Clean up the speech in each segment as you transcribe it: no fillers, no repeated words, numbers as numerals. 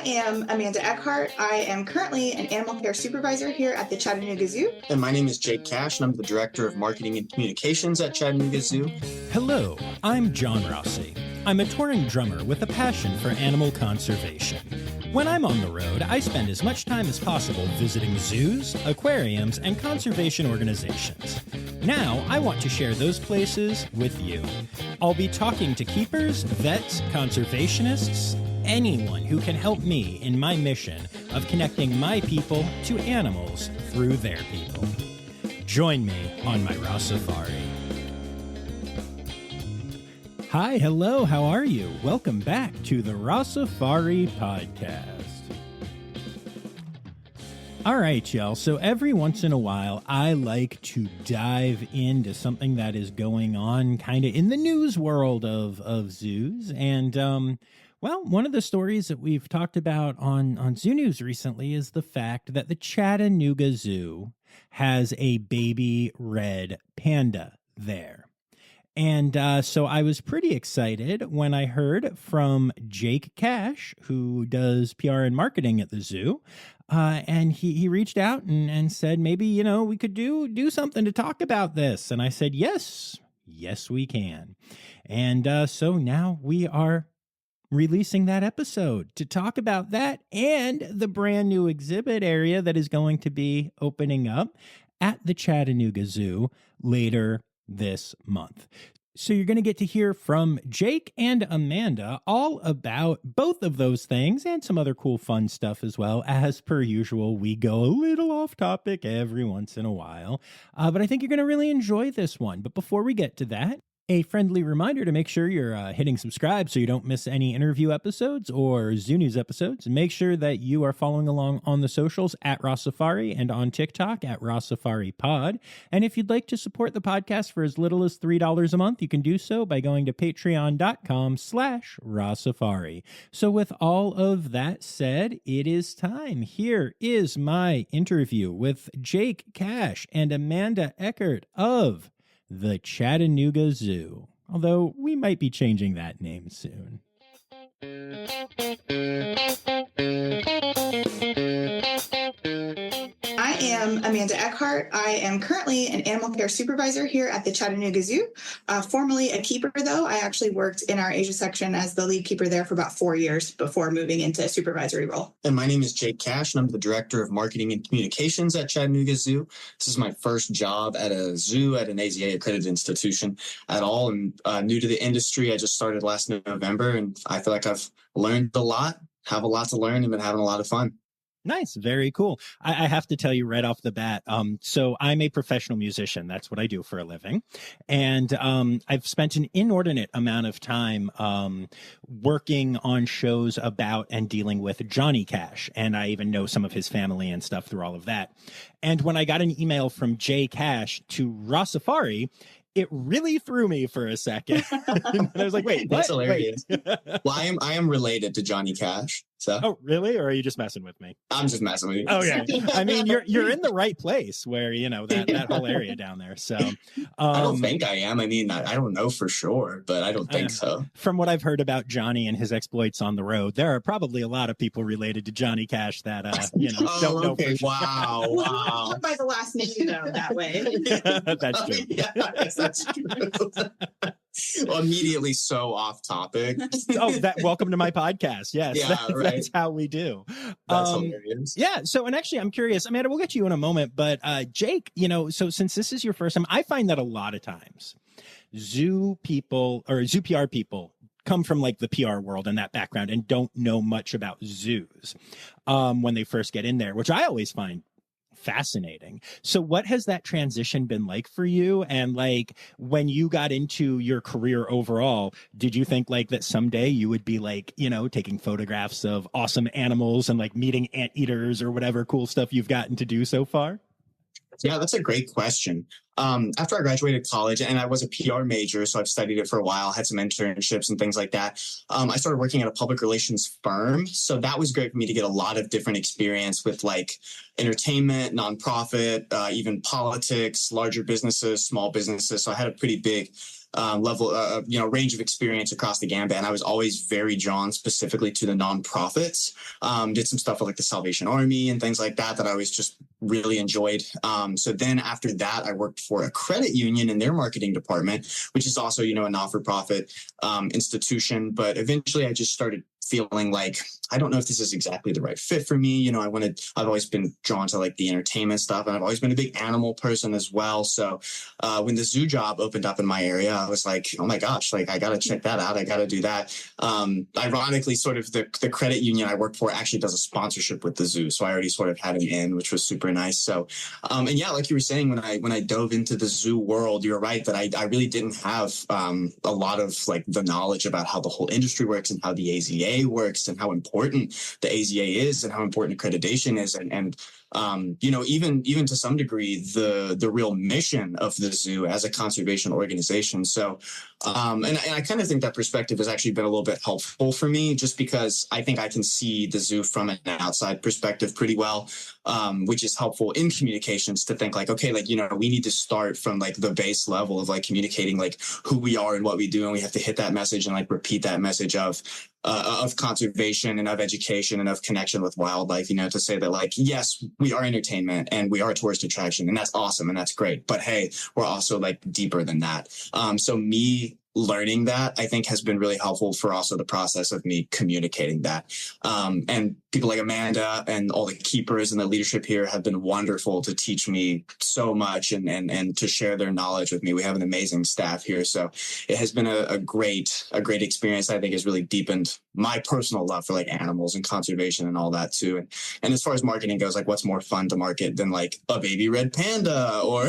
am Amanda Eckhart. I am currently an animal care supervisor here at the Chattanooga Zoo. And my name is Jake Cash, and I'm the Director of Marketing and Communications at Chattanooga Zoo. Hello, I'm John Rossi. I'm a touring drummer with a passion for animal conservation. When I'm on the road, I spend as much time as possible visiting zoos, aquariums, and conservation organizations. Now, I want to share those places with you. I'll be talking to keepers, vets, conservationists, anyone who can help me in my mission of connecting my people to animals through their people. Join me on my Rossifari. Hi, hello, how are you? Welcome back to the Rossifari podcast. All right, y'all. So every once in a while, I like to dive into something that is going on kind of in the news world of zoos. And, well, one of the stories that we've talked about on Zoo News recently is the fact that the Chattanooga Zoo has a baby red panda there. And so I was pretty excited when I heard from Jake Cash, who does PR and marketing at the zoo. And he reached out and said, maybe, we could do something to talk about this. And I said, yes, we can. And so now we are releasing that episode to talk about that and the brand new exhibit area that is going to be opening up at the Chattanooga Zoo later this month. So you're going to get to hear from Jake and Amanda all about both of those things and some other cool fun stuff as well. As per usual, we go a little off topic every once in a while, but I think you're going to really enjoy this one. But before we get to that, a friendly reminder to make sure you're hitting subscribe so you don't miss any interview episodes or Zoo News episodes. Make sure that you are following along on the socials at Rossifari and on TikTok at Rossifari Pod. And if you'd like to support the podcast for as little as $3 a month, you can do so by going to patreon.com/Rossifari. So with all of that said, it is time. Here is my interview with Jake Cash and Amanda Eckhart of the Chattanooga Zoo, although we might be changing that name soon. I am Amanda Eckhart. I am currently an animal care supervisor here at the Chattanooga Zoo. Formerly a keeper, though. I actually worked in our Asia section as the lead keeper there for about 4 years before moving into a supervisory role. And my name is Jake Cash, and I'm the Director of Marketing and Communications at Chattanooga Zoo. This is my first job at a zoo at an AZA accredited institution at all. And new to the industry, I just started last November, and I feel like I've learned a lot, have a lot to learn, and been having a lot of fun. Nice. Very cool. I have to tell you right off the bat. So I'm a professional musician. That's what I do for a living. And I've spent an inordinate amount of time working on shows about and dealing with Johnny Cash. And I even know some of his family and stuff through all of that. And when I got an email from Jay Cash to Rossifari, it really threw me for a second. And I was like, wait, That's what? hilarious. Well, I am related to Johnny Cash. So. Oh, really? Or are you just messing with me? I'm just messing with you. Oh, yeah. I mean, you're in the right place where, that whole area down there. So I don't think I am. I mean, I don't know for sure, but I don't think so. From what I've heard about Johnny and his exploits on the road, there are probably a lot of people related to Johnny Cash that, don't know for sure. Wow. Well, by the last name, though, that way. That's true. Yes, that's true. Well, immediately so off topic. Welcome to my podcast. Yes, yeah, that's how we do. That's hilarious. Yeah. So, and actually, I'm curious, Amanda, we'll get to you in a moment, but Jake, so since this is your first time, I find that a lot of times zoo people or zoo PR people come from like the PR world and that background and don't know much about zoos when they first get in there, which I always find fascinating. So what has that transition been like for you? And like when you got into your career overall, did you think like that someday you would be like, taking photographs of awesome animals and like meeting anteaters or whatever cool stuff you've gotten to do so far? Yeah, that's a great question. After I graduated college, and I was a PR major, so I've studied it for a while, had some internships and things like that. I started working at a public relations firm. So that was great for me to get a lot of different experience with like entertainment, nonprofit, even politics, larger businesses, small businesses. So I had a pretty big range of experience across the gambit. And I was always very drawn specifically to the nonprofits. Did some stuff with like the Salvation Army and things like that I always just really enjoyed. So then after that, I worked for a credit union in their marketing department, which is also, a not-for-profit institution. But eventually I just started feeling like, I don't know if this is exactly the right fit for me. I've always been drawn to like the entertainment stuff, and I've always been a big animal person as well. So when the zoo job opened up in my area, I was like, oh my gosh, like I got to check that out. I got to do that. Ironically, sort of the credit union I worked for actually does a sponsorship with the zoo. So I already sort of had an in, which was super nice. So, and yeah, like you were saying, when I dove into the zoo world, you're right that I really didn't have a lot of like the knowledge about how the whole industry works and how the AZA works and how important the AZA is and how important accreditation is, and even to some degree the real mission of the zoo as a conservation organization. So and I kind of think that perspective has actually been a little bit helpful for me, just because I think I can see the zoo from an outside perspective pretty well, which is helpful in communications to think like, okay, like, we need to start from like the base level of like communicating like who we are and what we do, and we have to hit that message and like repeat that message of conservation and of education and of connection with wildlife, to say that like, yes, we are entertainment and we are a tourist attraction, and that's awesome and that's great. But hey, we're also like deeper than that. So me learning that, I think, has been really helpful for also the process of me communicating that. And people like Amanda and all the keepers and the leadership here have been wonderful to teach me so much and to share their knowledge with me. We have an amazing staff here. So it has been a great experience. I think has really deepened my personal love for like animals and conservation and all that too. And as far as marketing goes, like what's more fun to market than like a baby red panda or,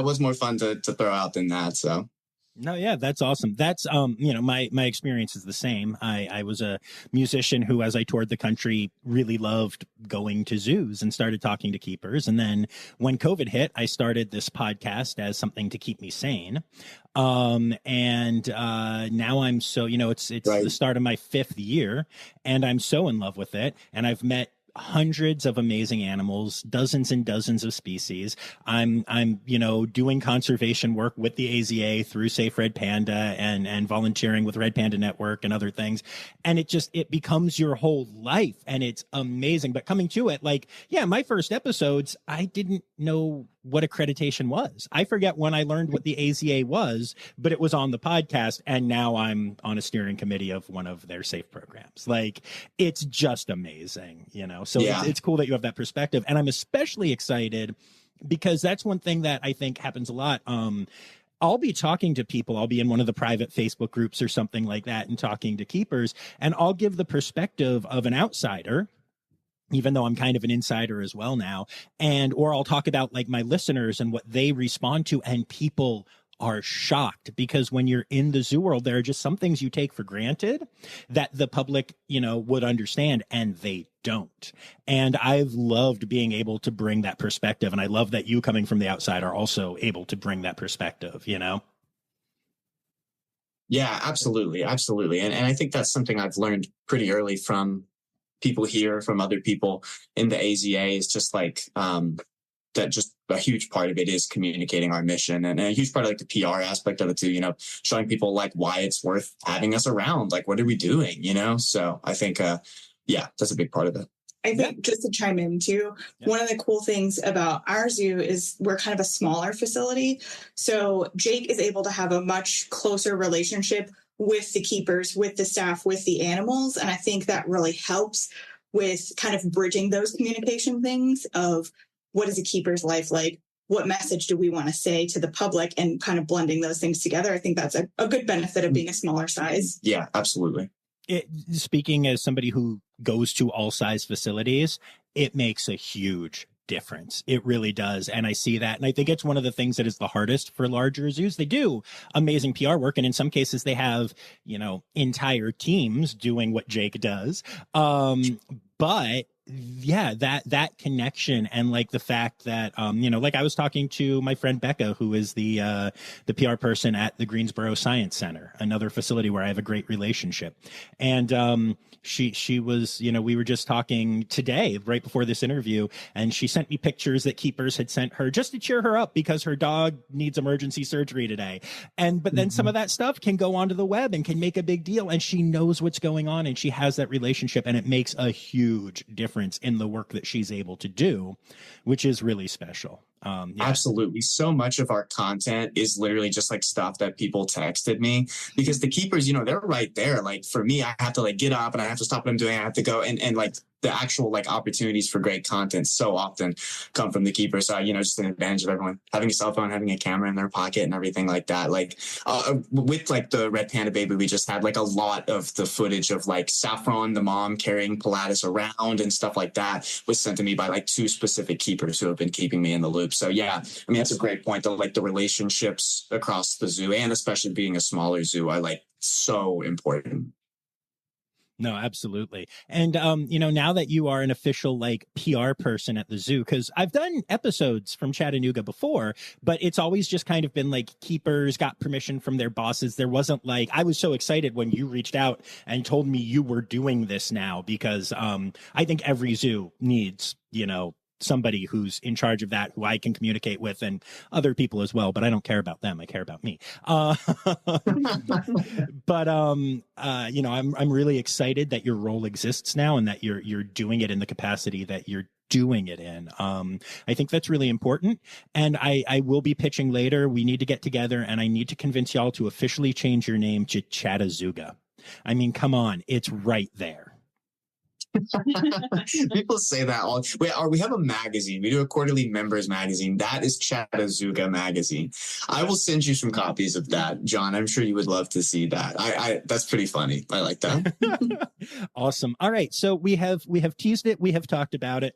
what's more fun to throw out than that. So. No, yeah, that's awesome. That's, my experience is the same. I was a musician who, as I toured the country, really loved going to zoos and started talking to keepers. And then when COVID hit, I started this podcast as something to keep me sane. Now I'm so, it's right. The start of my 5th year, and I'm so in love with it. And I've met hundreds of amazing animals, dozens and dozens of species. I'm doing conservation work with the AZA through Safe Red Panda and volunteering with Red Panda Network and other things. And it becomes your whole life, and it's amazing. But coming to it, like, yeah, my first episodes, I didn't know what accreditation was. I forget when I learned what the AZA was, but it was on the podcast, and now I'm on a steering committee of one of their safe programs. Like, it's just amazing, So yeah. It's cool that you have that perspective, and I'm especially excited because that's one thing that I think happens a lot. I'll be talking to people. I'll be in one of the private Facebook groups or something like that and talking to keepers, and I'll give the perspective of an outsider, even though I'm kind of an insider as well now. Or I'll talk about like my listeners and what they respond to, and people are shocked because when you're in the zoo world, there are just some things you take for granted that the public, would understand, and they don't. And I've loved being able to bring that perspective. And I love that you, coming from the outside, are also able to bring that perspective, Yeah, absolutely. Absolutely. And I think that's something I've learned pretty early from people here, from other people in the AZA, is just like, that just a huge part of it is communicating our mission, and a huge part of like the PR aspect of it too, showing people like why it's worth having us around. Like, what are we doing? So I think, that's a big part of it. I think just to chime in too, one of the cool things about our zoo is we're kind of a smaller facility. So Jake is able to have a much closer relationship with the keepers, with the staff, with the animals. And I think that really helps with kind of bridging those communication things of what is a keeper's life like? What message do we want to say to the public, and kind of blending those things together? I think that's a good benefit of being a smaller size. Yeah, absolutely. Speaking as somebody who goes to all size facilities, it makes a huge difference. It really does. And I see that. And I think it's one of the things that is the hardest for larger zoos. They do amazing PR work. And in some cases they have, entire teams doing what Jake does. But yeah, that connection, and like the fact that like I was talking to my friend Becca, who is the PR person at the Greensboro Science Center, another facility where I have a great relationship, and she was, we were just talking today right before this interview, and she sent me pictures that keepers had sent her just to cheer her up because her dog needs emergency surgery today, but then some of that stuff can go onto the web and can make a big deal, and she knows what's going on, and she has that relationship, and it makes a huge difference in the work that she's able to do, which is really special. Yeah. Absolutely. So much of our content is literally just like stuff that people texted me, because the keepers, they're right there. Like for me, I have to like get up and I have to stop what I'm doing. I have to go and like the actual like opportunities for great content so often come from the keepers. So, just an advantage of everyone having a cell phone, having a camera in their pocket and everything like that. Like with like the red panda baby, we just had like a lot of the footage of like Saffron, the mom, carrying Pilatus around and stuff like that was sent to me by like 2 specific keepers who have been keeping me in the loop. So yeah, I mean, that's a great point though. Like the relationships across the zoo, and especially being a smaller zoo, are like so important. No, absolutely. And, now that you are an official like PR person at the zoo, because I've done episodes from Chattanooga before, but it's always just kind of been like keepers got permission from their bosses. There wasn't like, I was so excited when you reached out and told me you were doing this now, because I think every zoo needs, somebody who's in charge of that, who I can communicate with, and other people as well, but I don't care about them. I care about me. But, I'm really excited that your role exists now and that you're doing it in the capacity that you're doing it in. I think that's really important. And I will be pitching later. We need to get together, and I need to convince y'all to officially change your name to Chattanooga. I mean, come on, it's right there. People say that all. We have a magazine. We do a quarterly members magazine. That is Chattanooga magazine. I will send you some copies of that, John. I'm sure you would love to see that. I that's pretty funny. I like that. Awesome. All right. So we have teased it. We have talked about it.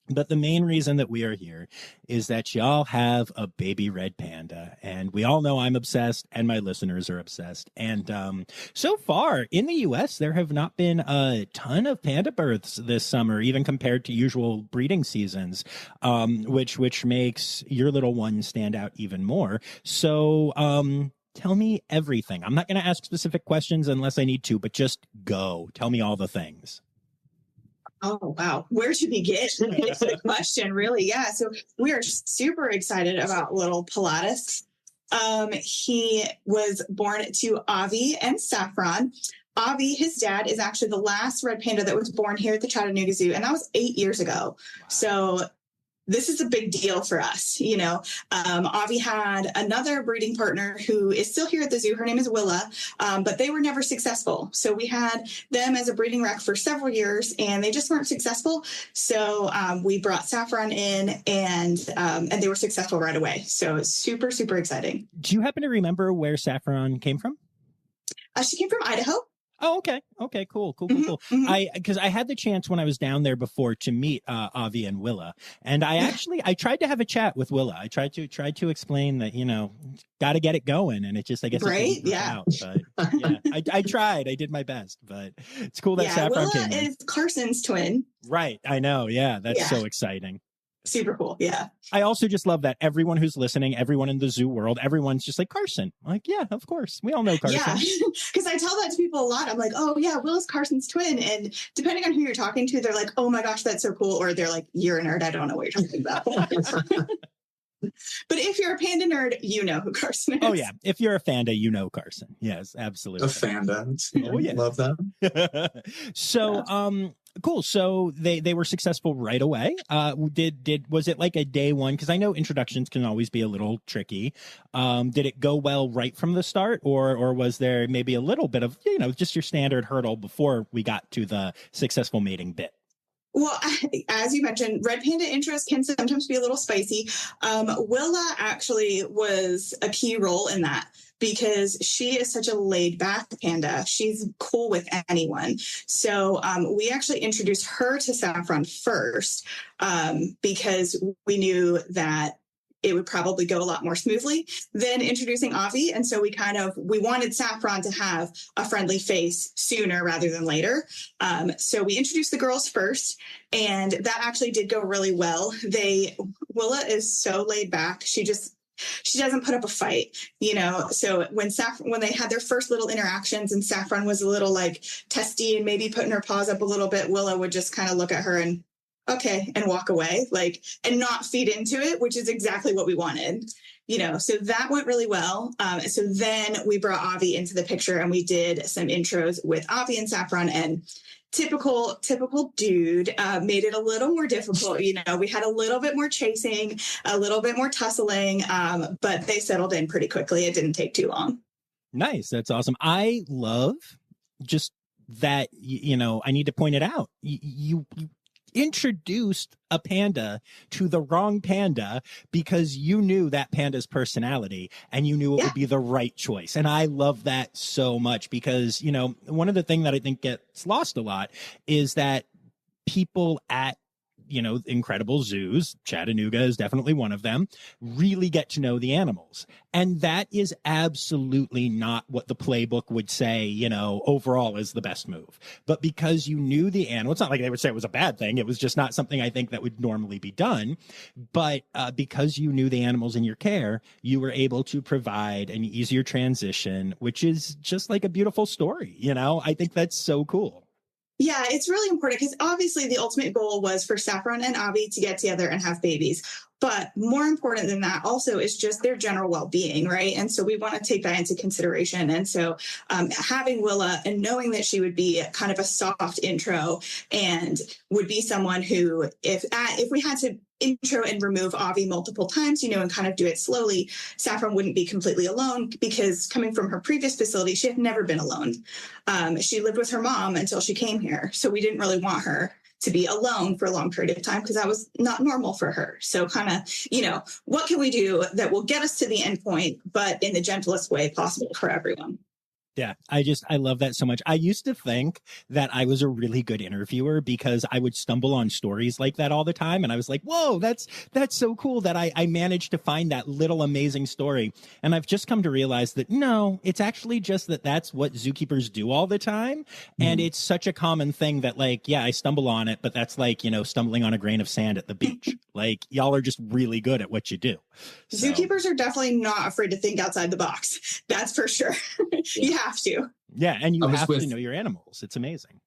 But the main reason that we are here is that y'all have a baby red panda, and we all know I'm obsessed and my listeners are obsessed. And so far in the US, there have not been a ton of panda births this summer, even compared to usual breeding seasons, which makes your little one stand out even more. So, tell me everything. I'm not going to ask specific questions unless I need to, but just go. Tell me all the things. Oh, wow. Where to begin? Is the question, really. Yeah. So we are super excited about little Pilatus. He was born to Avi and Saffron. Avi, his dad, is actually the last red panda that was born here at the Chattanooga Zoo, and that was 8 years ago. Wow. So this is a big deal for us. Avi had another breeding partner who is still here at the zoo. Her name is Willa, but they were never successful. So we had them as a breeding rec for several years, and they just weren't successful. So we brought Saffron in, and they were successful right away. So it's super, super exciting. Do you happen to remember where Saffron came from? She came from Idaho. Oh, okay. Okay, cool. Mm-hmm. Because I had the chance when I was down there before to meet Avi and Willa, and I tried to have a chat with Willa. I tried to explain that got to get it going, and it just, I guess, right, it didn't work out. But yeah, I tried. I did my best, but it's cool that Saffron came in. Willa is Carson's twin. Right. I know. Yeah, that's so exciting. Super cool. Yeah. I also just love that everyone who's listening, everyone in the zoo world, everyone's just like, Carson. I'm like, yeah, of course. We all know Carson. Yeah. Because I tell that to people a lot. I'm like, oh, yeah, Will is Carson's twin. And depending on who you're talking to, they're like, oh, my gosh, that's so cool. Or they're like, you're a nerd. I don't know what you're talking about. But if you're a panda nerd, you know who Carson is. Oh, yeah. If you're a fanda, you know Carson. Yes, absolutely. A fanda. Oh, yeah. Love that. So, cool. So they were successful right away. Was it like a day one? Because I know introductions can always be a little tricky. Did it go well right from the start, or was there maybe a little bit of just your standard hurdle before we got to the successful mating bit? Well, as you mentioned, red panda intros can sometimes be a little spicy. Willa actually was a key role in that, because she is such a laid back panda. She's cool with anyone. So we actually introduced her to Saffron first, because we knew that it would probably go a lot more smoothly than introducing Avi. And so we wanted Saffron to have a friendly face sooner rather than later. So we introduced the girls first, and that actually did go really well. Willa is so laid back. She doesn't put up a fight, So when they had their first little interactions and Saffron was a little like testy and maybe putting her paws up a little bit, Willa would just kind of look at her and okay, and walk away, and not feed into it, which is exactly what we wanted, so that went really well. So then we brought Avi into the picture and we did some intros with Avi and Saffron, and typical dude made it a little more difficult. We had a little bit more chasing, a little bit more tussling, but they settled in pretty quickly. It didn't take too long. Nice. That's awesome. I love just that, I need to point it out. You introduced a panda to the wrong panda because you knew that panda's personality and you knew it would be the right choice. And I love that so much because, one of the things that I think gets lost a lot is that people at incredible zoos, Chattanooga is definitely one of them, really get to know the animals. And that is absolutely not what the playbook would say, overall is the best move. But because you knew the animal, it's not like they would say it was a bad thing. It was just not something I think that would normally be done. But because you knew the animals in your care, you were able to provide an easier transition, which is just like a beautiful story. I think that's so cool. Yeah, it's really important because obviously the ultimate goal was for Saffron and Avi to get together and have babies. But more important than that also is just their general well-being, right? And so we want to take that into consideration. And so having Willa and knowing that she would be kind of a soft intro and would be someone who, if we had to intro and remove Avi multiple times, and kind of do it slowly, Saffron wouldn't be completely alone because coming from her previous facility, she had never been alone. She lived with her mom until she came here. So we didn't really want her to be alone for a long period of time because that was not normal for her. So kind of, what can we do that will get us to the end point, but in the gentlest way possible for everyone? Yeah, I love that so much. I used to think that I was a really good interviewer because I would stumble on stories like that all the time. And I was like, whoa, that's so cool that I managed to find that little amazing story. And I've just come to realize that no, it's actually just that's what zookeepers do all the time. And it's such a common thing that I stumble on it, but that's stumbling on a grain of sand at the beach. Y'all are just really good at what you do. So. Zookeepers are definitely not afraid to think outside the box. That's for sure. You have to. Yeah, and you have to know your animals. It's amazing.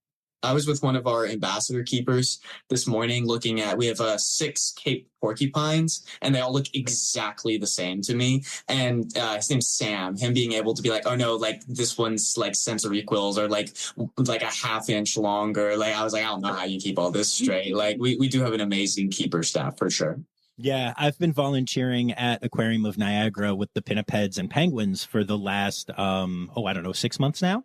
I was with one of our ambassador keepers this morning looking at, we have 6 Cape porcupines and they all look exactly the same to me. And his name's Sam, him being able to be like, oh no, this one's sensory quills are like a half-inch longer. I was like, I don't know how you keep all this straight. We do have an amazing keeper staff for sure. Yeah, I've been volunteering at Aquarium of Niagara with the pinnipeds and penguins for the last, 6 months now.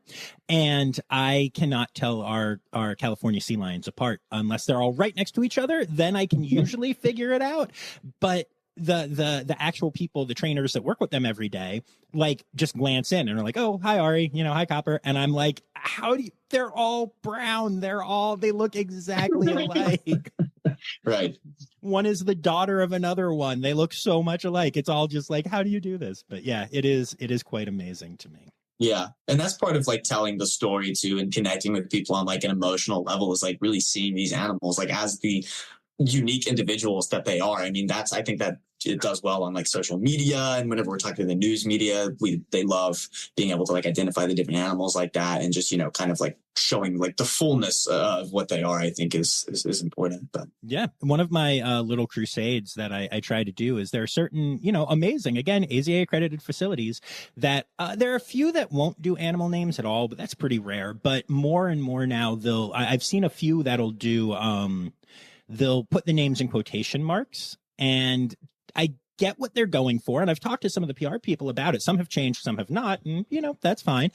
And I cannot tell our California sea lions apart unless they're all right next to each other. Then I can usually figure it out. But the actual people, the trainers that work with them every day, just glance in and are like, oh, hi, Ari, hi, Copper. And I'm like, they're all brown. They look exactly alike. Right. One is the daughter of another one. They look so much alike. It's all just how do you do this? But yeah, it is quite amazing to me. Yeah. And that's part of telling the story too and connecting with people on an emotional level is really seeing these animals as the unique individuals that they are. I mean, I think that it does well on social media, and whenever we're talking to the news media, they love being able to identify the different animals like that, and just kind of showing the fullness of what they are. I think is important. But yeah, one of my little crusades that I try to do is there are certain amazing, again, AZA accredited facilities that there are a few that won't do animal names at all, but that's pretty rare. But more and more now I've seen a few that'll do they'll put the names in quotation marks, and I get what they're going for. And I've talked to some of the PR people about it. Some have changed, some have not. And, that's fine.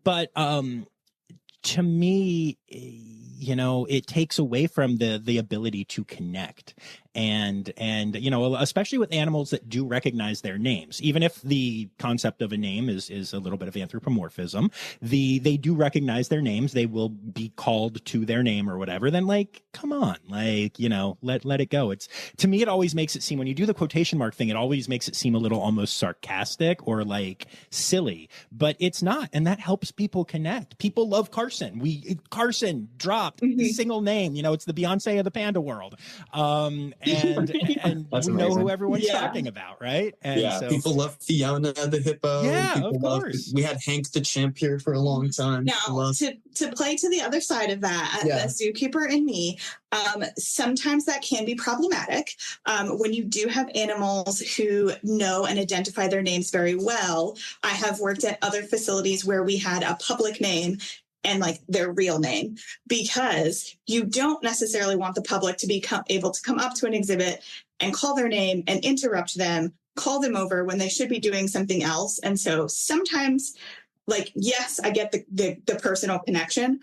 But to me, it takes away from the ability to connect. And you know, especially with animals that do recognize their names, even if the concept of a name is a little bit of anthropomorphism, they do recognize their names. They will be called to their name or whatever. Then, like, come on, like, you know, let it go. It's, to me, it always makes it seem, when you do the quotation mark thing, it always makes it seem a little almost sarcastic or like silly, but it's not, and that helps people connect. People love Carson. Carson dropped the single name. You know, it's the Beyonce of the panda world. And we know who everyone's talking about, right? And so people love Fiona the hippo. Yeah, people of course. We had Hank the chimp here for a long time. Now, to play to the other side of that, the zookeeper in me, sometimes that can be problematic. When you do have animals who know and identify their names very well. I have worked at other facilities where we had a public name and like their real name, because you don't necessarily want the public to be able to come up to an exhibit and call their name and interrupt them, call them over when they should be doing something else. And so sometimes, like, yes, I get the personal connection,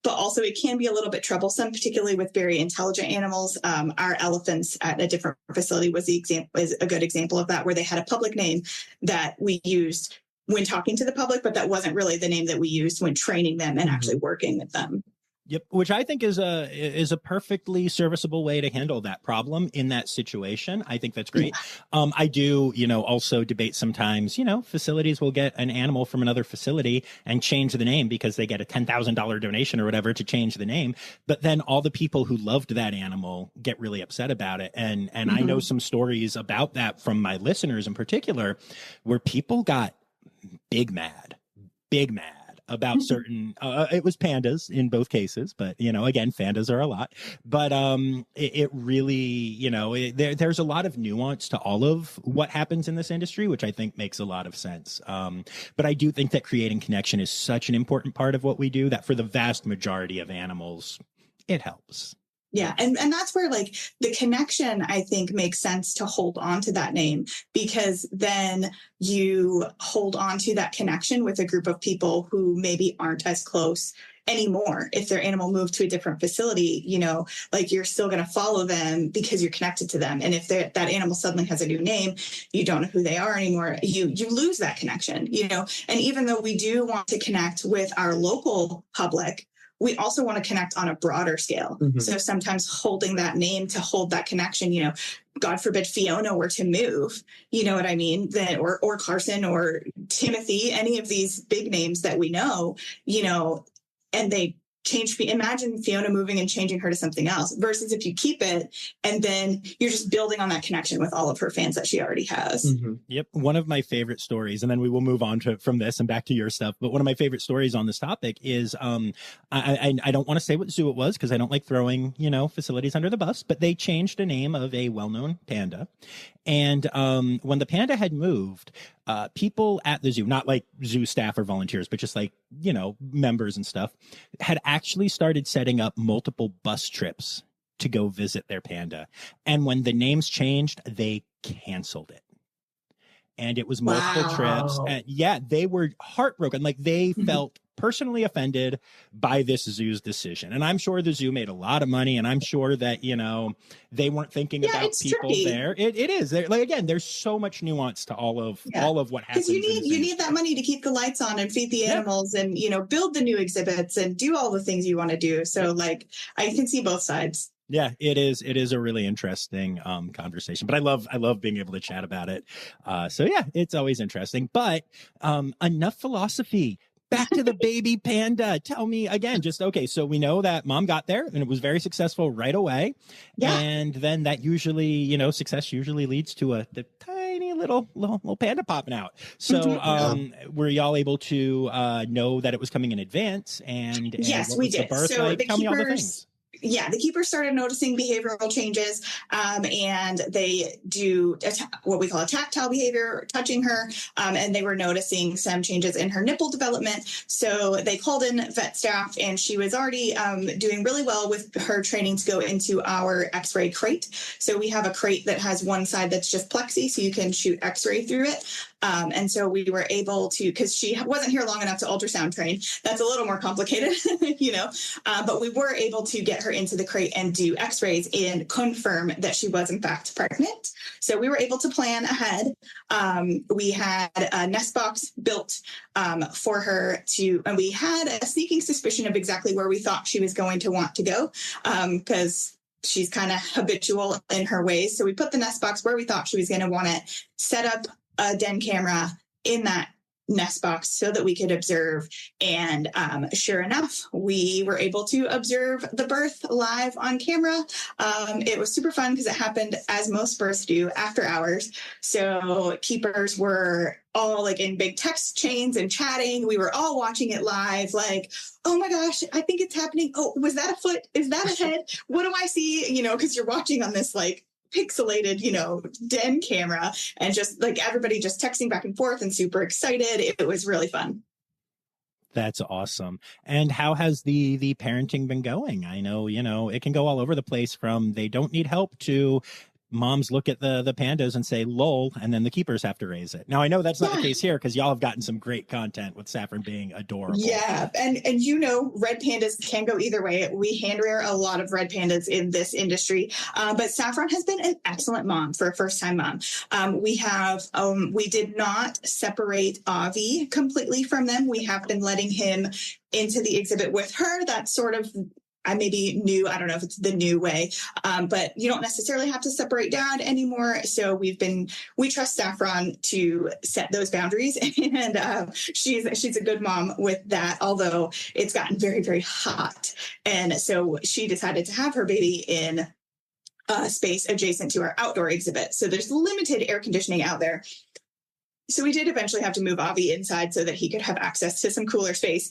but also it can be a little bit troublesome, particularly with very intelligent animals. Our elephants at a different facility is a good example of that, where they had a public name that we used when talking to the public, but that wasn't really the name that we used when training them and actually working with them. Yep, which I think is a perfectly serviceable way to handle that problem in that situation. I think that's great. I do, you know, also debate sometimes, you know, facilities will get an animal from another facility and change the name because they get a $10,000 donation or whatever to change the name. But then all the people who loved that animal get really upset about it. And I know some stories about that from my listeners in particular, where people got big mad about certain, it was pandas in both cases, but, you know, again, pandas are a lot, but it really, you know, there's a lot of nuance to all of what happens in this industry, which I think makes a lot of sense. But I do think that creating connection is such an important part of what we do, that for the vast majority of animals, it helps. Yeah. And that's where, like, the connection, I think, makes sense to hold on to that name, because then you hold on to that connection with a group of people who maybe aren't as close anymore. If their animal moved to a different facility, you know, like, you're still going to follow them because you're connected to them. And if that animal suddenly has a new name, you don't know who they are anymore. You lose that connection, you know. And even though we do want to connect with our local public, we also want to connect on a broader scale. So sometimes holding that name to hold that connection, you know, God forbid Fiona were to move, you know what I mean? Then, or Carson or Timothy, any of these big names that we know, you know, and they change. Imagine Fiona moving and changing her to something else, versus if you keep it and then you're just building on that connection with all of her fans that she already has. Yep. One of my favorite stories, and then we will move on from this and back to your stuff. But one of my favorite stories on this topic is, I don't want to say what zoo it was, because I don't like throwing, you know, facilities under the bus, but they changed the name of a well-known panda. And when the panda had moved, people at the zoo, not like zoo staff or volunteers, but just like, you know, members and stuff, had actually started setting up multiple bus trips to go visit their panda. And when the names changed, they canceled it. And it was multiple trips. And yeah, they were heartbroken. Like, they felt personally offended by this zoo's decision. And I'm sure the zoo made a lot of money, and I'm sure that, you know, they weren't thinking about people tricky. There. It is. Like, again, there's so much nuance to all of what happens. Because you need that money to keep the lights on and feed the animals and, you know, build the new exhibits and do all the things you want to do. So like, I can see both sides. Yeah, it is. It is a really interesting conversation, but I love being able to chat about it. So yeah, it's always interesting, but enough philosophy. Back to the baby panda. Tell me again, okay, so we know that mom got there and it was very successful right away. Yeah. And then that usually, you know, success usually leads to the tiny little panda popping out. So were y'all able to know that it was coming in advance? And yes, we did. So tell me all the things. Yeah, the keepers started noticing behavioral changes, and they do what we call a tactile behavior, touching her, and they were noticing some changes in her nipple development. So they called in vet staff, and she was already doing really well with her training to go into our X-ray crate. So we have a crate that has one side that's just plexi, so you can shoot X-ray through it. And so we were able to, because she wasn't here long enough to ultrasound train. That's a little more complicated, you know, but we were able to get her her into the crate and do x-rays and confirm that she was in fact pregnant. So we were able to plan ahead. We had a nest box built for her and we had a sneaking suspicion of exactly where we thought she was going to want to go, because she's kind of habitual in her ways. So we put the nest box where we thought she was going to want it, set up a den camera in that nest box so that we could observe. And sure enough, we were able to observe the birth live on camera. It was super fun because it happened, as most births do, after hours. So keepers were all like in big text chains and chatting. We were all watching it live, like, oh my gosh, I think it's happening. Oh, was that a foot? Is that a head? What do I see? You know, because you're watching on this like pixelated, den camera, and just like everybody just texting back and forth and super excited. It was really fun. That's awesome. And how has the parenting been going? I know, it can go all over the place, from they don't need help to moms look at the pandas and say, lol, and then the keepers have to raise it. Now, I know that's not the case here, because y'all have gotten some great content with Saffron being adorable. Yeah. And red pandas can go either way. We hand rear a lot of red pandas in this industry. But Saffron has been an excellent mom for a first-time mom. We did not separate Avi completely from them. We have been letting him into the exhibit with her. That's sort of maybe new. I don't know if it's the new way, but you don't necessarily have to separate dad anymore. So we trust Saffron to set those boundaries, and she's a good mom with that, although it's gotten very, very hot. And so she decided to have her baby in a space adjacent to our outdoor exhibit. So there's limited air conditioning out there. So we did eventually have to move Avi inside so that he could have access to some cooler space,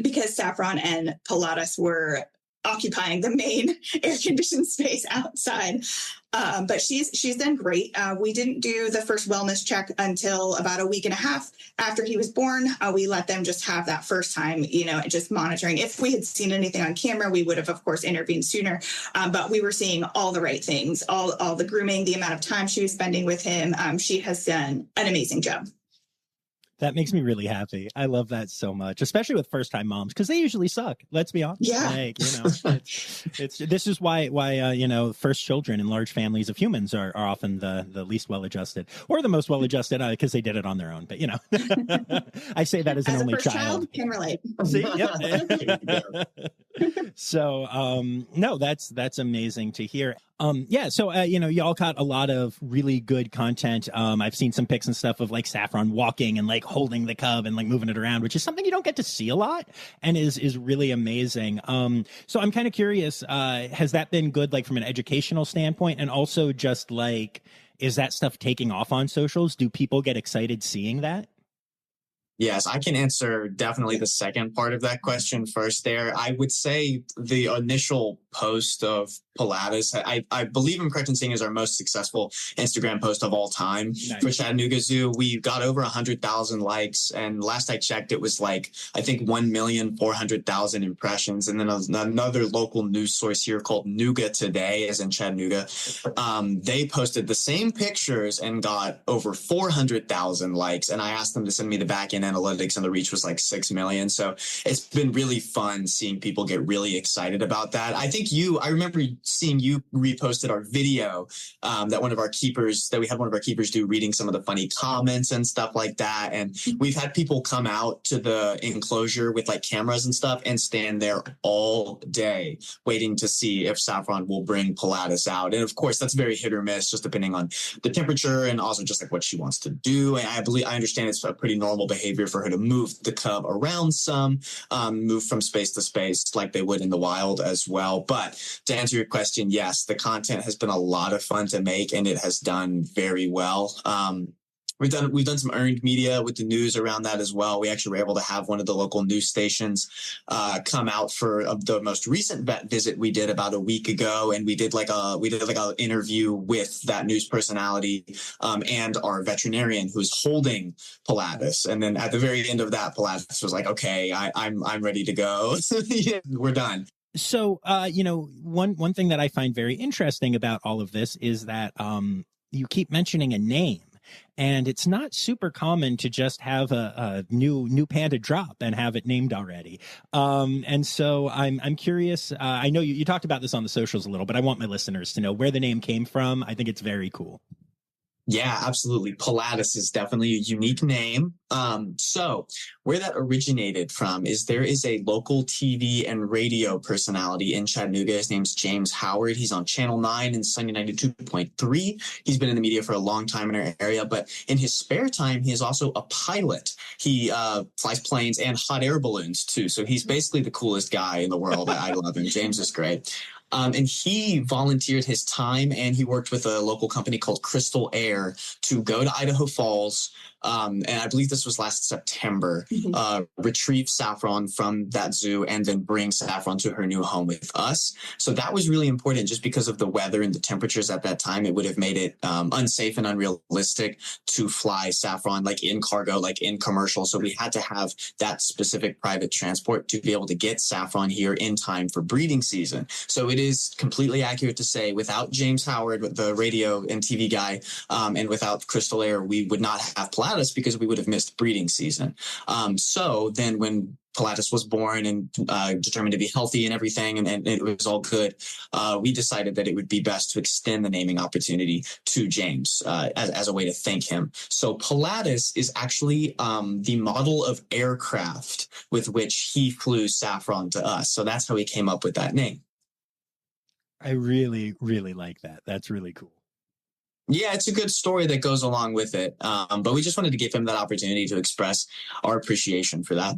because Saffron and Pilatus were occupying the main air-conditioned space outside. But she's done great. We didn't do the first wellness check until about a week and a half after he was born. We let them just have that first time, just monitoring. If we had seen anything on camera, we would have, of course, intervened sooner. But we were seeing all the right things, all the grooming, the amount of time she was spending with him. She has done an amazing job. That makes me really happy. I love that so much, especially with first-time moms, because they usually suck. Let's be honest. Yeah. This is why first children in large families of humans are often the least well-adjusted, or the most well-adjusted, because they did it on their own. But I say that as an only child. Can relate. See, yep. So, no, that's amazing to hear. So y'all got a lot of really good content. I've seen some pics and stuff of like Saffron walking and like holding the cub and like moving it around, which is something you don't get to see a lot, and is really amazing. So I'm kind of curious, has that been good, like from an educational standpoint, and also just like, is that stuff taking off on socials? Do people get excited seeing that? Yes, I can answer definitely the second part of that question first there. I would say the initial post of Pilatus, I believe I'm correct in saying, is our most successful Instagram post of all time. Nice. For Chattanooga Zoo. We got over 100,000 likes, and last I checked, it was like, I think 1,400,000 impressions. And then another local news source here called Nooga Today, as in Chattanooga, they posted the same pictures and got over 400,000 likes. And I asked them to send me the back end analytics, and the reach was like 6 million. So it's been really fun seeing people get really excited about that. I remember seeing you reposted our video that we had one of our keepers do, reading some of the funny comments and stuff like that. And we've had people come out to the enclosure with like cameras and stuff and stand there all day waiting to see if Saffron will bring Pilatus out. And of course, that's very hit or miss, just depending on the temperature and also just like what she wants to do. And I understand it's a pretty normal behavior for her to move the cub around some, move from space to space like they would in the wild as well. But to answer your question, yes, the content has been a lot of fun to make, and it has done very well. We've done some earned media with the news around that as well. We actually were able to have one of the local news stations come out for the most recent vet visit we did about a week ago, and we did like a interview with that news personality and our veterinarian who's holding Pilatus. And then at the very end of that, Pilatus was like, "Okay, I'm ready to go. Yeah, we're done." So, one thing that I find very interesting about all of this is that you keep mentioning a name. and it's not super common to just have a new panda drop and have it named already. And so I'm curious. I know you talked about this on the socials a little, but I want my listeners to know where the name came from. I think it's very cool. Yeah, absolutely. Pilatus is definitely a unique name. So where that originated from is there is a local TV and radio personality in Chattanooga. His name's James Howard. He's on Channel 9 and Sunny 92.3. He's been in the media for a long time in our area, but in his spare time, he is also a pilot. He flies planes and hot air balloons too. So he's basically the coolest guy in the world. I love him. James is great. And he volunteered his time, and he worked with a local company called Crystal Air to go to Idaho Falls. And I believe this was last September, retrieve Saffron from that zoo and then bring Saffron to her new home with us. So that was really important just because of the weather and the temperatures at that time. It would have made it unsafe and unrealistic to fly Saffron like in cargo, like in commercial. So we had to have that specific private transport to be able to get Saffron here in time for breeding season. So it is completely accurate to say without James Howard, the radio and TV guy, and without Crystal Air, we would not have Pilatus because we would have missed breeding season. So then when Pilatus was born and determined to be healthy and everything, and it was all good, we decided that it would be best to extend the naming opportunity to James as a way to thank him. So Pilatus is actually the model of aircraft with which he flew Saffron to us. So that's how he came up with that name. I really, really like that. That's really cool. Yeah, it's a good story that goes along with it. But we just wanted to give him that opportunity to express our appreciation for that.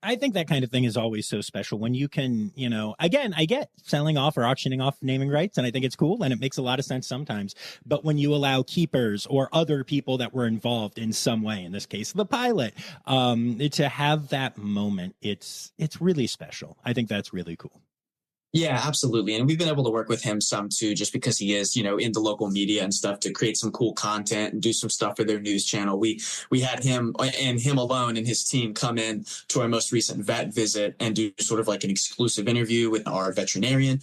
I think that kind of thing is always so special when you can, again, I get selling off or auctioning off naming rights, and I think it's cool and it makes a lot of sense sometimes. But when you allow keepers or other people that were involved in some way, in this case, the pilot, to have that moment, it's really special. I think that's really cool. Yeah, absolutely. And we've been able to work with him some too, just because he is, in the local media and stuff to create some cool content and do some stuff for their news channel. We had him and him alone and his team come in to our most recent vet visit and do sort of like an exclusive interview with our veterinarian.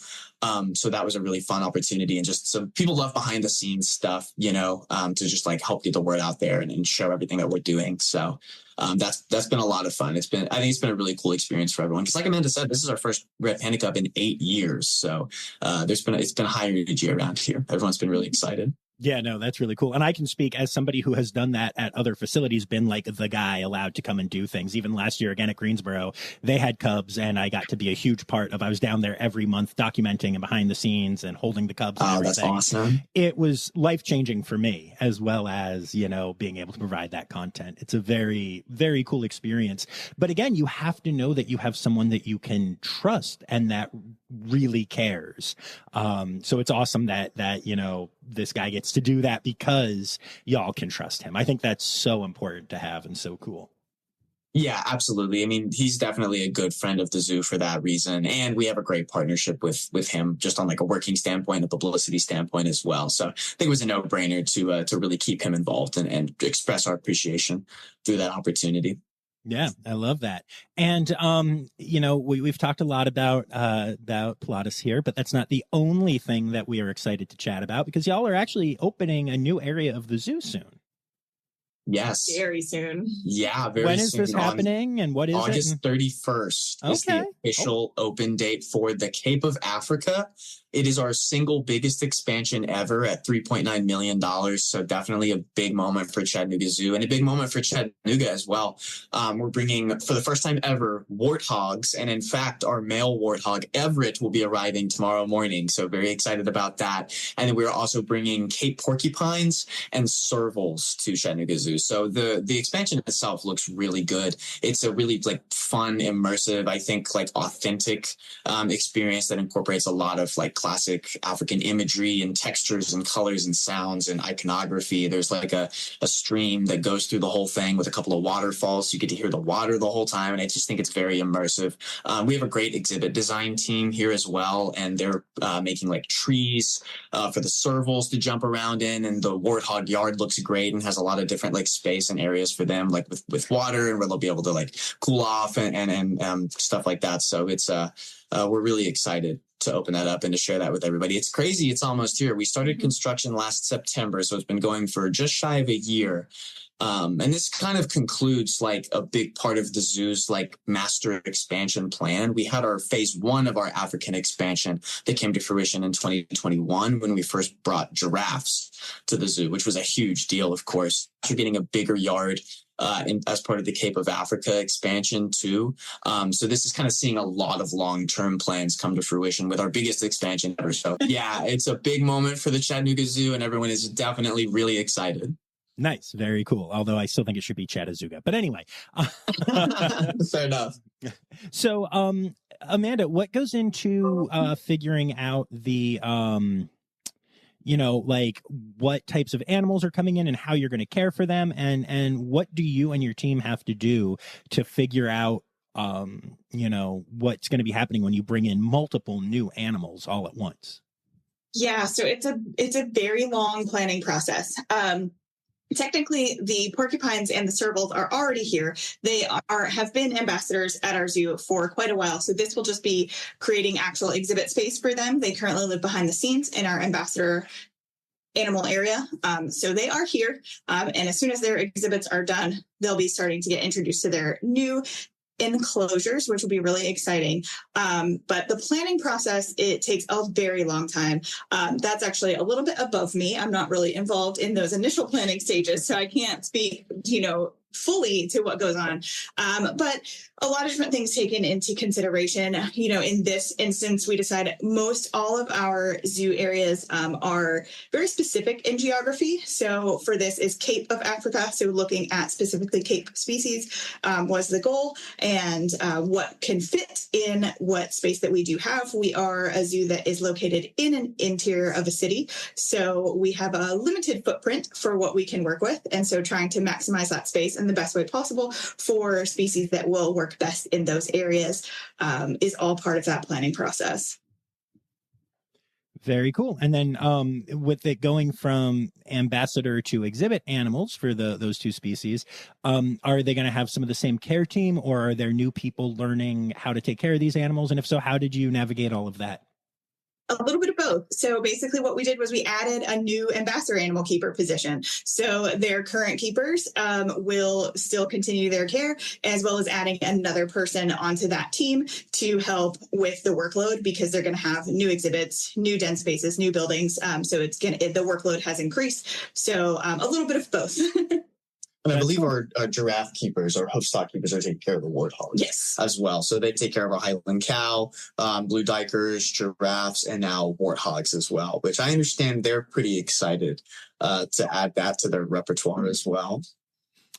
So that was a really fun opportunity, and just some people love behind the scenes stuff, to just like help get the word out there and show everything that we're doing. So that's been a lot of fun. I think it's been a really cool experience for everyone. Because like Amanda said, this is our first Red Panda Cup in 8 years. So it's been high energy around here. Everyone's been really excited. Yeah, no, that's really cool. And I can speak as somebody who has done that at other facilities, been like the guy allowed to come and do things. Even last year again at Greensboro, they had cubs, and I got to be a huge part of, I was down there every month documenting and behind the scenes and holding the cubs and everything. That's awesome. It was life-changing for me, as well as, being able to provide that content. It's a very, very cool experience. But again, you have to know that you have someone that you can trust and that really cares. So it's awesome that this guy gets to do that because y'all can trust him. I think that's so important to have and so cool. Yeah, absolutely. I mean, he's definitely a good friend of the zoo for that reason. And we have a great partnership with him just on like a working standpoint, a publicity standpoint as well. So I think it was a no-brainer to really keep him involved and express our appreciation through that opportunity. Yeah, I love that. And, we've talked a lot about Pilatus here, but that's not the only thing that we are excited to chat about, because y'all are actually opening a new area of the zoo soon. Yes. Very soon. Yeah, very soon. When is this happening, and what is August it? 31st is the official open date for the Cape of Africa. It is our single biggest expansion ever at $3.9 million. So definitely a big moment for Chattanooga Zoo and a big moment for Chattanooga as well. We're bringing, for the first time ever, warthogs. And in fact, our male warthog, Everett, will be arriving tomorrow morning. So very excited about that. And then we're also bringing Cape porcupines and servals to Chattanooga Zoo. So the expansion itself looks really good. It's a really like fun, immersive, I think like authentic experience that incorporates a lot of like classic African imagery and textures and colors and sounds and iconography. There's like a stream that goes through the whole thing with a couple of waterfalls. So you get to hear the water the whole time. And I just think it's very immersive. We have a great exhibit design team here as well. And they're making like trees for the servals to jump around in. And the warthog yard looks great and has a lot of different like space and areas for them, like with water, and where they'll be able to like cool off and stuff like that. So it's we're really excited to open that up and to share that with everybody. It's crazy. It's almost here. We started construction last September, so it's been going for just shy of a year. And this kind of concludes like a big part of the zoo's like master expansion plan. We had our phase 1 of our African expansion that came to fruition in 2021 when we first brought giraffes to the zoo, which was a huge deal, of course. You're getting a bigger yard as part of the Cape of Africa expansion too. So this is kind of seeing a lot of long-term plans come to fruition with our biggest expansion ever. So yeah, it's a big moment for the Chattanooga Zoo and everyone is definitely really excited. Nice. Very cool. Although I still think it should be Chattanooga. But anyway. Fair enough. So, Amanda, what goes into figuring out the, like what types of animals are coming in and how you're going to care for them? And what do you and your team have to do to figure out, what's going to be happening when you bring in multiple new animals all at once? Yeah, so it's a very long planning process. Technically, the porcupines and the servals are already here. They have been ambassadors at our zoo for quite a while. So this will just be creating actual exhibit space for them. They currently live behind the scenes in our ambassador animal area. So they are here. And as soon as their exhibits are done, they'll be starting to get introduced to their new enclosures, which will be really exciting. But the planning process, it takes a very long time. That's actually a little bit above me. I'm not really involved in those initial planning stages, so I can't speak, fully to what goes on. But a lot of different things taken into consideration. In this instance, we decided most all of our zoo areas are very specific in geography. So for this is Cape of Africa. So looking at specifically Cape species was the goal, and what can fit in what space that we do have. We are a zoo that is located in an interior of a city. So we have a limited footprint for what we can work with. And so trying to maximize that space in the best way possible for species that will work best in those areas is all part of that planning process. Very cool. And then with it going from ambassador to exhibit animals for those two species, are they going to have some of the same care team, or are there new people learning how to take care of these animals? And if so, how did you navigate all of that? A little bit of both. So basically what we did was we added a new ambassador animal keeper position. So their current keepers will still continue their care, as well as adding another person onto that team to help with the workload, because they're going to have new exhibits, new den spaces, new buildings. So the workload has increased. So a little bit of both. And I believe our giraffe keepers, our hoofstock keepers, are taking care of the warthogs as well. So they take care of our Highland cow, blue dikers, giraffes, and now warthogs as well, which I understand they're pretty excited to add that to their repertoire as well.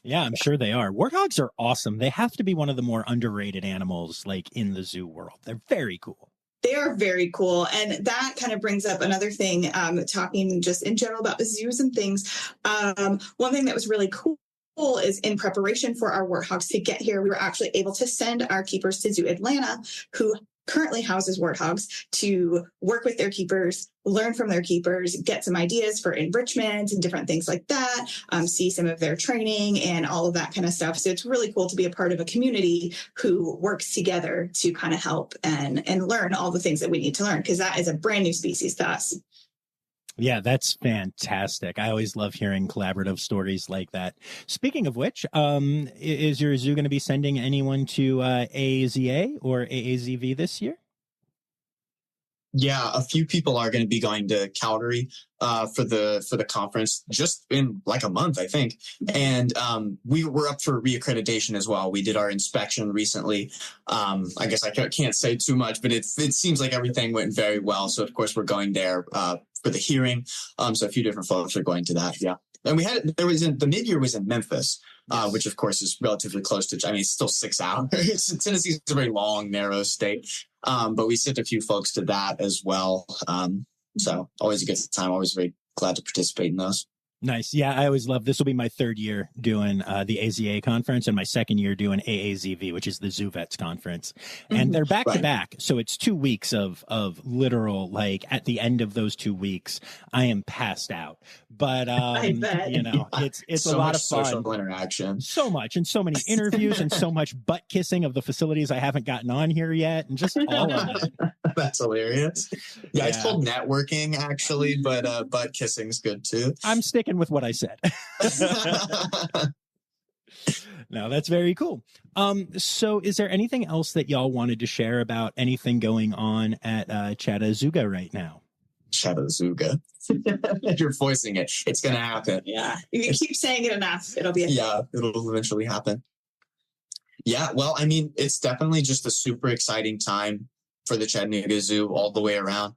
Yeah, I'm sure they are. Warthogs are awesome. They have to be one of the more underrated animals like in the zoo world. They're very cool. They are very cool. And that kind of brings up another thing, talking just in general about the zoos and things. One thing that was really cool is in preparation for our warthogs to get here, we were actually able to send our keepers to Zoo Atlanta, who currently houses warthogs, to work with their keepers, learn from their keepers, get some ideas for enrichment and different things like that, see some of their training and all of that kind of stuff. So it's really cool to be a part of a community who works together to kind of help and learn all the things that we need to learn, because that is a brand new species to us. Yeah, that's fantastic. I always love hearing collaborative stories like that. Speaking of which, is your zoo going to be sending anyone to AAZA or AAZV this year? Yeah, a few people are going to be going to Calgary for the conference just in like a month, I think. And we were up for reaccreditation as well. We did our inspection recently. I guess I can't say too much, but it seems like everything went very well. So of course we're going there for the hearing. So a few different folks are going to that. Yeah. And the mid-year was in Memphis, which of course is relatively close to, it's still 6 hours. Tennessee's a very long, narrow state. But we sent a few folks to that as well. So always a good time. Always very glad to participate in those. Nice. Yeah, I always love, this will be my third year doing the AZA conference and my second year doing AAZV, which is the Zoo Vets conference. And they're back to back. So it's 2 weeks of literal, like at the end of those 2 weeks, I am passed out. But, it's so a lot of fun. Social interaction. So much, and so many interviews and so much butt kissing of the facilities I haven't gotten on here yet, and just all of it. That's hilarious. Yeah, it's Yeah. called networking actually, but butt kissing's good too. I'm sticking with what I said. No, that's very cool. So is there anything else that y'all wanted to share about anything going on at Chattanooga right now? Chattanooga. You're voicing it. It's going to happen. Yeah. If you keep saying it enough, it'll be a Yeah, it'll eventually happen. Yeah, well, I mean, it's definitely just a super exciting time for the Chattanooga Zoo all the way around.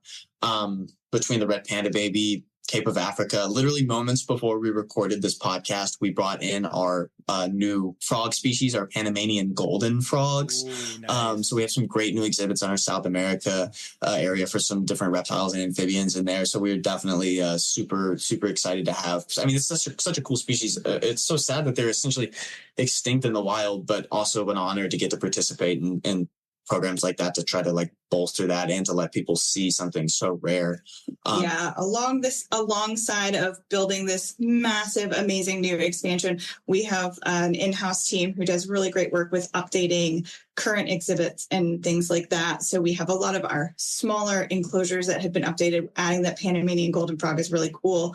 Between the red panda baby, Cape of Africa, literally moments before we recorded this podcast, we brought in our new frog species, our Panamanian golden frogs. Ooh, nice. So we have some great new exhibits on our South America area for some different reptiles and amphibians in there. So we're definitely super excited to have. I mean, it's such a cool species. It's so sad that they're essentially extinct in the wild, but also an honor to get to participate in programs like that to try to like bolster that and to let people see something so rare. Yeah, alongside of building this massive, amazing new expansion, we have an in-house team who does really great work with updating current exhibits and things like that. So we have a lot of our smaller enclosures that have been updated. Adding that Panamanian golden frog is really cool.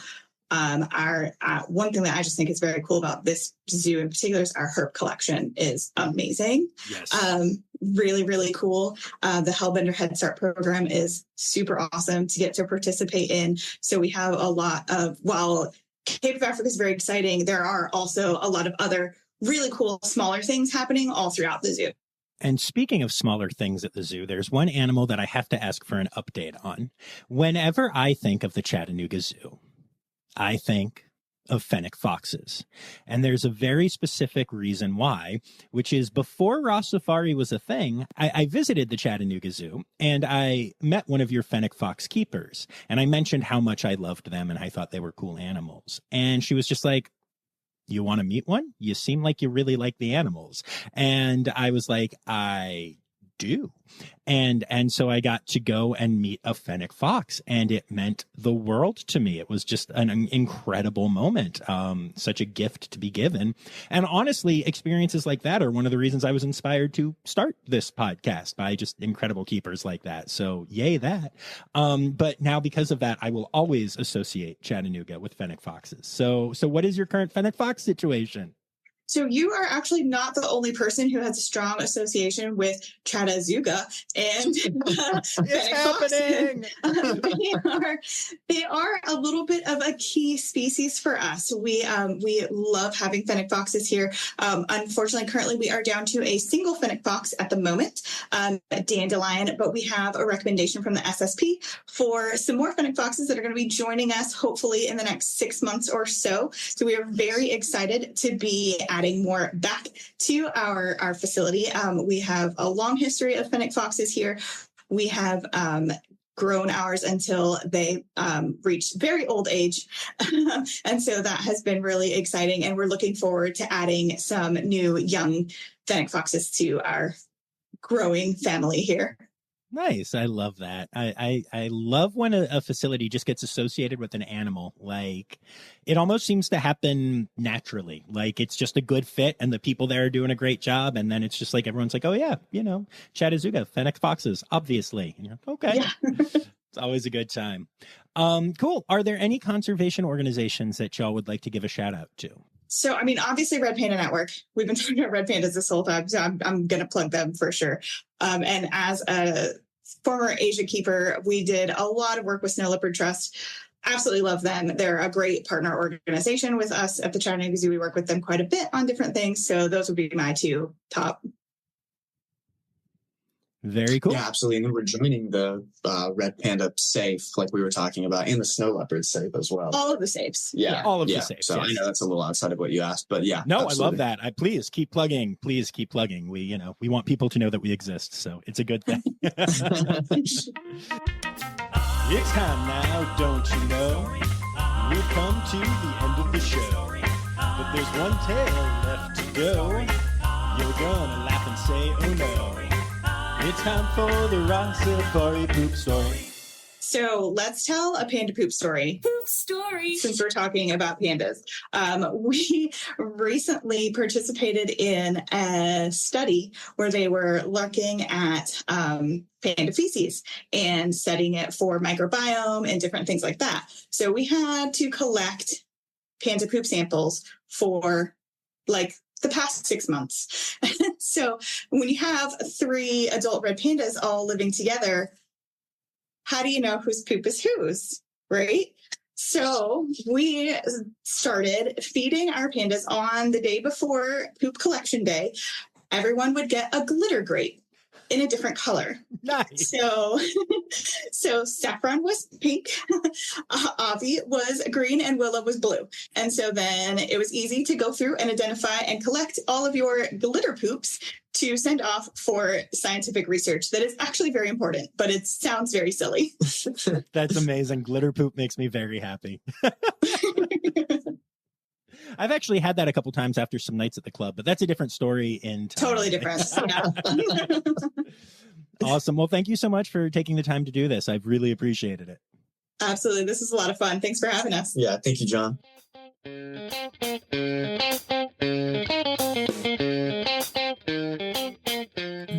One thing that I just think is very cool about this zoo in particular is our herp collection is amazing. Yes. Really, really cool. The Hellbender Head Start program is super awesome to get to participate in. So we have a lot of, while Cape of Africa is very exciting, there are also a lot of other really cool smaller things happening all throughout the zoo. And speaking of smaller things at the zoo, there's one animal that I have to ask for an update on. Whenever I think of the Chattanooga Zoo, I think of fennec foxes. And there's a very specific reason why, which is before Rossifari was a thing, I visited the Chattanooga Zoo and I met one of your fennec fox keepers. And I mentioned how much I loved them and I thought they were cool animals. And she was just like, "You want to meet one? You seem like you really like the animals." And I was like, "I do." And so I got to go and meet a fennec fox, and it meant the world to me. It was just an incredible moment, such a gift to be given. And honestly, experiences like that are one of the reasons I was inspired to start this podcast, by just incredible keepers like that. So yay that. But now because of that, I will always associate Chattanooga with fennec foxes. So what is your current fennec fox situation? So you are actually not the only person who has a strong association with Chattanooga and It's happening. They are a little bit of a key species for us. We love having fennec foxes here. Unfortunately, currently we are down to a single fennec fox at the moment, a dandelion, but we have a recommendation from the SSP for some more fennec foxes that are going to be joining us hopefully in the next 6 months or so. So we are very excited to be adding more back to our facility. We have a long history of fennec foxes here. We have grown ours until they reached very old age. And so that has been really exciting. And we're looking forward to adding some new young fennec foxes to our growing family here. Nice. I love that. I love when a facility just gets associated with an animal. Like, it almost seems to happen naturally. Like, it's just a good fit and the people there are doing a great job. And then it's just like, everyone's like, "Oh yeah, Chattanooga, fennec foxes, obviously." And you're like, okay. Yeah. It's always a good time. Cool. Are there any conservation organizations that y'all would like to give a shout out to? So, I mean, obviously Red Panda Network, we've been talking about red pandas this whole time, so I'm going to plug them for sure. And as a former Asia keeper, we did a lot of work with Snow Leopard Trust. Absolutely love them. They're a great partner organization with us at the Chattanooga Zoo. We work with them quite a bit on different things. So those would be my two top. Very cool. Yeah, absolutely. And then we're joining the red panda safe, like we were talking about, and the snow leopard safe as well. All of the safes. Yeah. All of the safes. So yes. I know that's a little outside of what you asked, but yeah. No, absolutely. I love that. Please keep plugging. Please keep plugging. We want people to know that we exist. So it's a good thing. It's time now, don't you know? We've come to the end of the show. But there's one tale left to go. You're gonna laugh and say, "Oh no." It's time for the Rossifari poop story. So let's tell a panda poop story. Poop story. Since we're talking about pandas, we recently participated in a study where they were looking at panda feces and studying it for microbiome and different things like that. So we had to collect panda poop samples for like the past 6 months. So when you have 3 adult red pandas all living together, how do you know whose poop is whose, right? So we started feeding our pandas on the day before poop collection day. Everyone would get a glitter grape in a different color. Nice. So Saffron was pink, Avi was green, and Willow was blue. And so then it was easy to go through and identify and collect all of your glitter poops to send off for scientific research that is actually very important, but it sounds very silly. That's amazing. Glitter poop makes me very happy. I've actually had that a couple times after some nights at the club, but that's a different story in time. Totally different. Yeah. Awesome. Well, thank you so much for taking the time to do this. I've really appreciated it. Absolutely. This is a lot of fun. Thanks for having us. Yeah, thank you, John.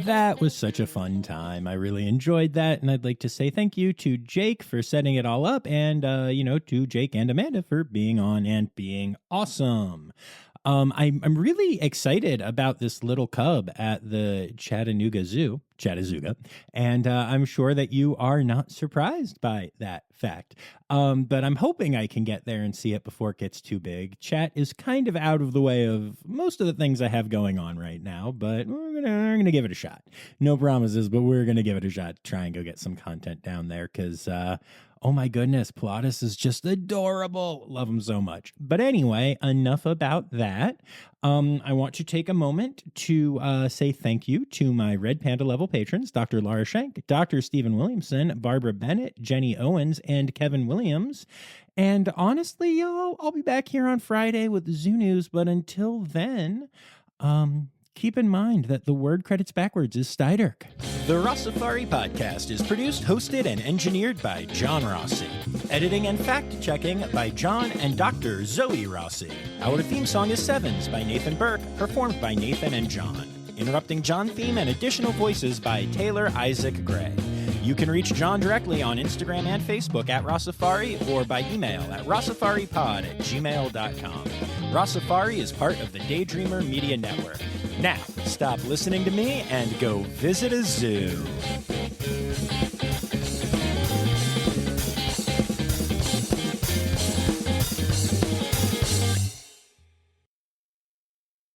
That was such a fun time. I really enjoyed that. And I'd like to say thank you to Jake for setting it all up and, to Jake and Amanda for being on and being awesome. I'm really excited about this little cub at the Chattanooga Zoo, and I'm sure that you are not surprised by that fact. But I'm hoping I can get there and see it before it gets too big. Chat is kind of out of the way of most of the things I have going on right now, but we're gonna give it a shot. No promises, but we're gonna give it a shot. Try and go get some content down there because. Oh my goodness, Pilatus is just adorable. Love him so much. But anyway, enough about that. I want to take a moment to say thank you to my Red Panda level patrons, Dr. Laura Schenk, Dr. Stephen Williamson, Barbara Bennett, Jenny Owens, and Kevin Williams. And honestly, y'all, I'll be back here on Friday with the Zoo News. But until then, keep in mind that the word credits backwards is Steiderk. The Rossifari podcast is produced, hosted, and engineered by John Rossi. Editing and fact-checking by John and Dr. Zoe Rossi. Our theme song is Sevens by Nathan Burke, performed by Nathan and John. Interrupting John theme and additional voices by Taylor Isaac Gray. You can reach John directly on Instagram and Facebook at Rossifari or by email at rossifaripod@gmail.com. Rossifari is part of the Daydreamer Media Network. Now, stop listening to me and go visit a zoo.